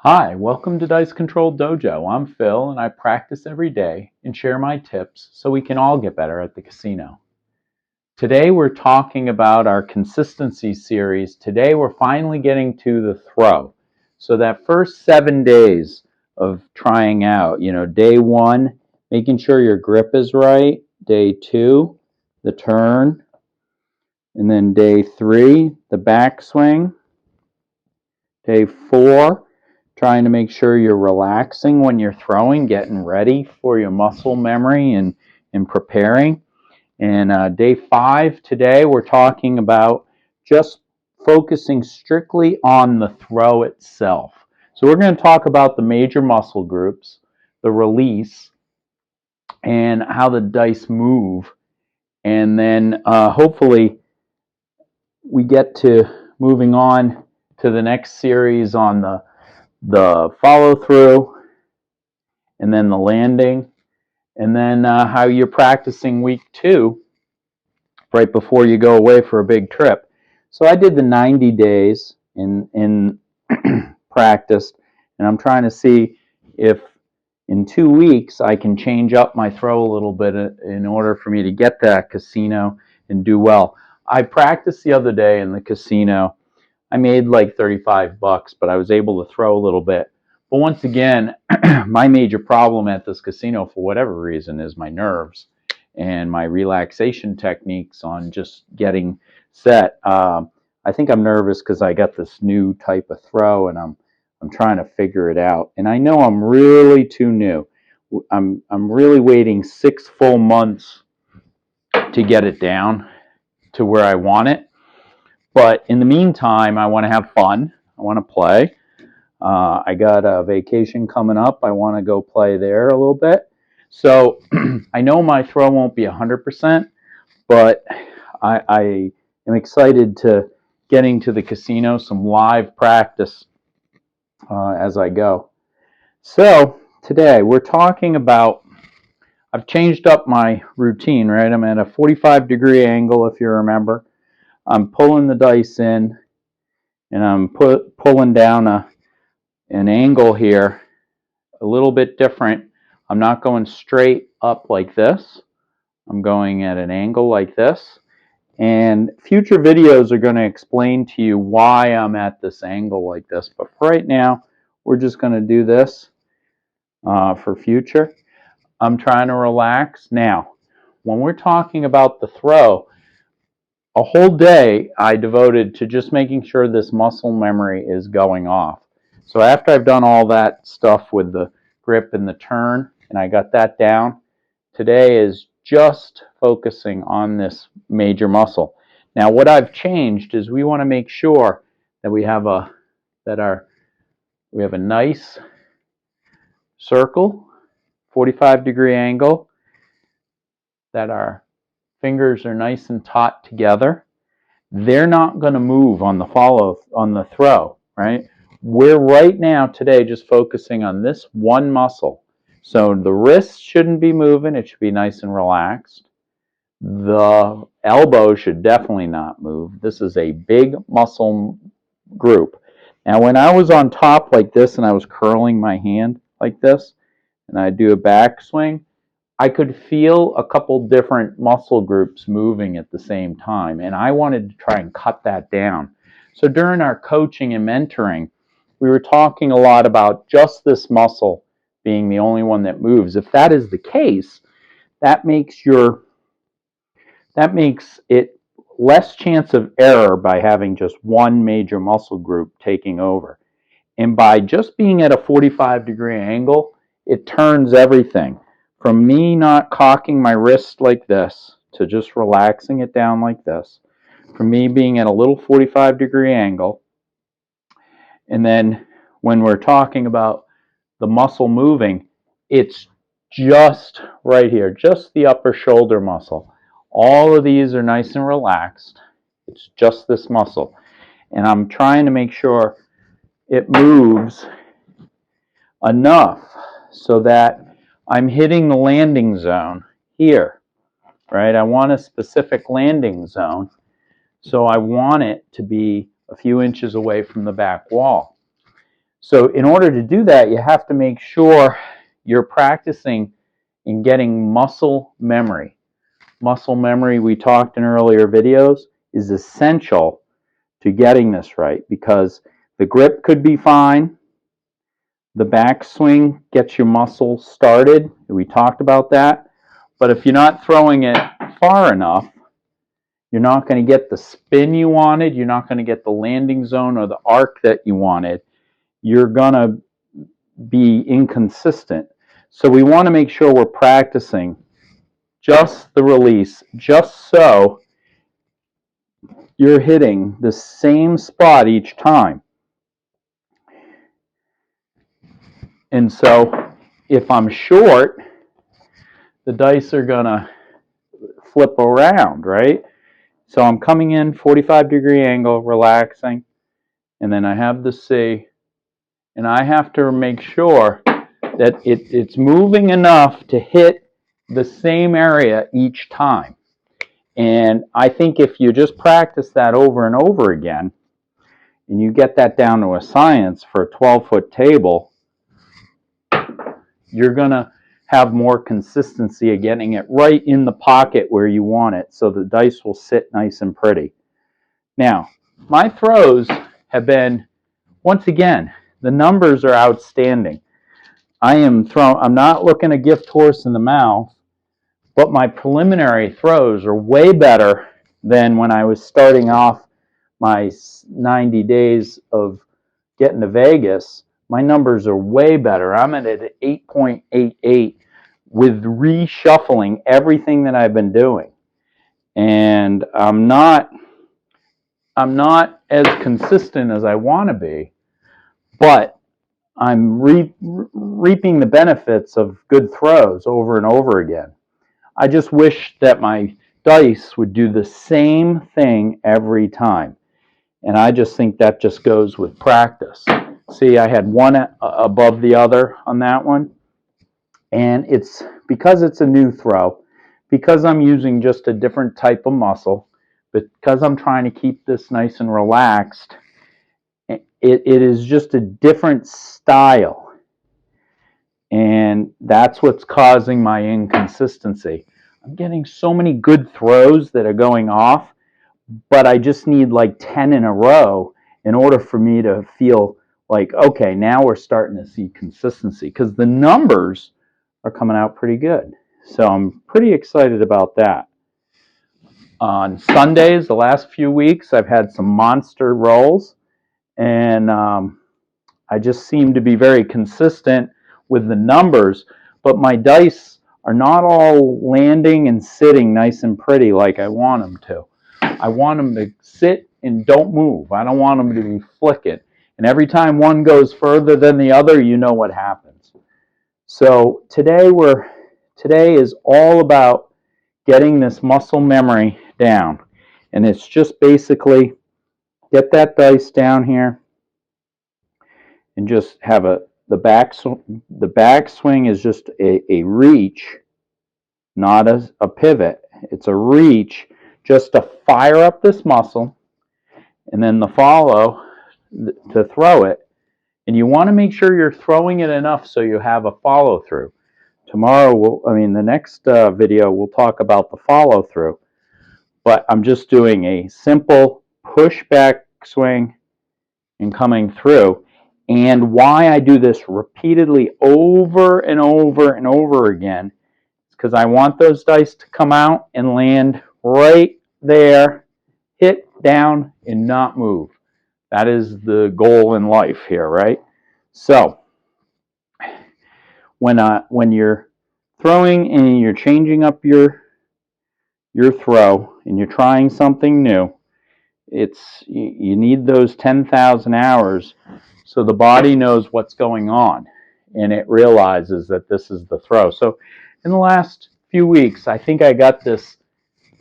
Hi, welcome to Dice Control Dojo. I'm Phil and I practice every day and share my tips so we can all get better at the casino. Today we're talking about our consistency series. Today we're finally getting to the throw. So that first 7 days of trying out, day 1, making sure your grip is right, day 2, the turn, and then day 3, the backswing, day 4, trying to make sure you're relaxing when you're throwing, getting ready for your muscle memory and preparing. And day 5 today, we're talking about just focusing strictly on the throw itself. So we're going to talk about the major muscle groups, the release, and how the dice move. And then hopefully we get to moving on to the next series on the follow through, and then the landing, and then how you're practicing week 2 right before you go away for a big trip. So I did the 90 days in practice, and I'm trying to see if in 2 weeks I can change up my throw a little bit in order for me to get that casino and do well. I practiced the other day in the casino. I made like $35, but I was able to throw a little bit. But once again, my major problem at this casino, for whatever reason, is my nerves and my relaxation techniques on just getting set. I think I'm nervous because I got this new type of throw, and I'm trying to figure it out. And I know I'm really too new. I'm really waiting 6 full months to get it down to where I want it. But in the meantime, I want to have fun. I want to play. I got a vacation coming up. I want to go play there a little bit. So I know my throw won't be 100%, but I am excited to getting to the casino, some live practice as I go. So today we're talking about, I've changed up my routine, right? I'm at a 45-degree angle, if you remember. I'm pulling the dice in, and I'm pulling down an angle here, a little bit different. I'm not going straight up like this. I'm going at an angle like this. And future videos are going to explain to you why I'm at this angle like this. But for right now, we're just going to do this for future. I'm trying to relax. Now, when we're talking about the throw, a whole day I devoted to just making sure this muscle memory is going off. So after I've done all that stuff with the grip and the turn, and I got that down, today is just focusing on this major muscle. Now what I've changed is we want to make sure that we have a nice circle, 45-degree angle, that our fingers are nice and taut together. They're not going to move on the throw, right? We're right now today just focusing on this one muscle. So the wrist shouldn't be moving. It should be nice and relaxed. The elbow should definitely not move. This is a big muscle group. Now when I was on top like this and I was curling my hand like this, and I do a backswing, I could feel a couple different muscle groups moving at the same time, and I wanted to try and cut that down. So during our coaching and mentoring, we were talking a lot about just this muscle being the only one that moves. If that is the case, that makes it less chance of error by having just one major muscle group taking over. And by just being at a 45-degree angle, it turns everything. From me not cocking my wrist like this to just relaxing it down like this. From me being at a little 45-degree angle. And then when we're talking about the muscle moving, it's just right here, just the upper shoulder muscle. All of these are nice and relaxed. It's just this muscle. And I'm trying to make sure it moves enough so that I'm hitting the landing zone here, right? I want a specific landing zone, so I want it to be a few inches away from the back wall. So in order to do that, you have to make sure you're practicing in getting muscle memory. Muscle memory, we talked in earlier videos, is essential to getting this right, because the grip could be fine, the backswing gets your muscle started, we talked about that, but if you're not throwing it far enough, you're not going to get the spin you wanted, you're not going to get the landing zone or the arc that you wanted, you're going to be inconsistent. So we want to make sure we're practicing just the release, just so you're hitting the same spot each time. And so if I'm short, the dice are going to flip around, right? So I'm coming in 45-degree angle, relaxing, and then I have the C, and I have to make sure that it's moving enough to hit the same area each time. And I think if you just practice that over and over again, and you get that down to a science for a 12-foot table, you're going to have more consistency of getting it right in the pocket where you want it, so the dice will sit nice and pretty. Now, my throws have been, once again, the numbers are outstanding. I'm not looking a gift horse in the mouth, but my preliminary throws are way better than when I was starting off my 90 days of getting to Vegas. My numbers are way better. I'm at an 8.88 with reshuffling everything that I've been doing. And I'm not as consistent as I want to be, but I'm reaping the benefits of good throws over and over again. I just wish that my dice would do the same thing every time. And I just think that just goes with practice. See, I had one above the other on that one. And it's because it's a new throw, because I'm using just a different type of muscle, because I'm trying to keep this nice and relaxed, it is just a different style. And that's what's causing my inconsistency. I'm getting so many good throws that are going off, but I just need like 10 in a row in order for me to feel like, okay, now we're starting to see consistency, because the numbers are coming out pretty good. So I'm pretty excited about that. On Sundays, the last few weeks, I've had some monster rolls, and I just seem to be very consistent with the numbers, but my dice are not all landing and sitting nice and pretty like I want them to. I want them to sit and don't move. I don't want them to be flicking. And every time one goes further than the other, you know what happens. So today is all about getting this muscle memory down. And it's just basically get that dice down here and just have the back swing is just a reach, not a pivot. It's a reach just to fire up this muscle, and then the follow to throw it. And you want to make sure you're throwing it enough so you have a follow through. Tomorrow, the next video, we'll talk about the follow through. But I'm just doing a simple push back swing and coming through. And why I do this repeatedly over and over and over again is because I want those dice to come out and land right there, hit down, and not move. That is the goal in life here, right? So when you're throwing and you're changing up your throw and you're trying something new, you need those 10,000 hours so the body knows what's going on and it realizes that this is the throw. So in the last few weeks, I think I got this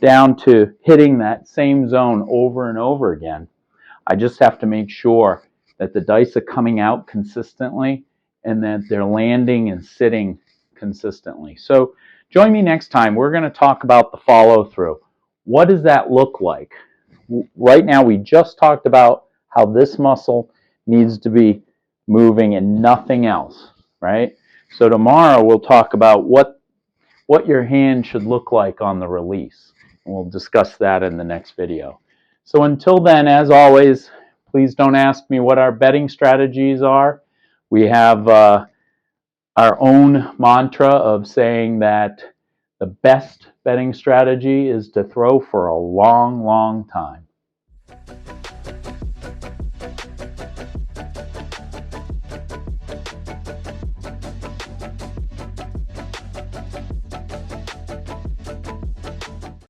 down to hitting that same zone over and over again. I just have to make sure that the dice are coming out consistently and that they're landing and sitting consistently. So join me next time. We're going to talk about the follow through. What does that look like? Right now, we just talked about how this muscle needs to be moving and nothing else, right? So tomorrow we'll talk about what your hand should look like on the release. And we'll discuss that in the next video. So until then, as always, please don't ask me what our betting strategies are. We have our own mantra of saying that the best betting strategy is to throw for a long, long time.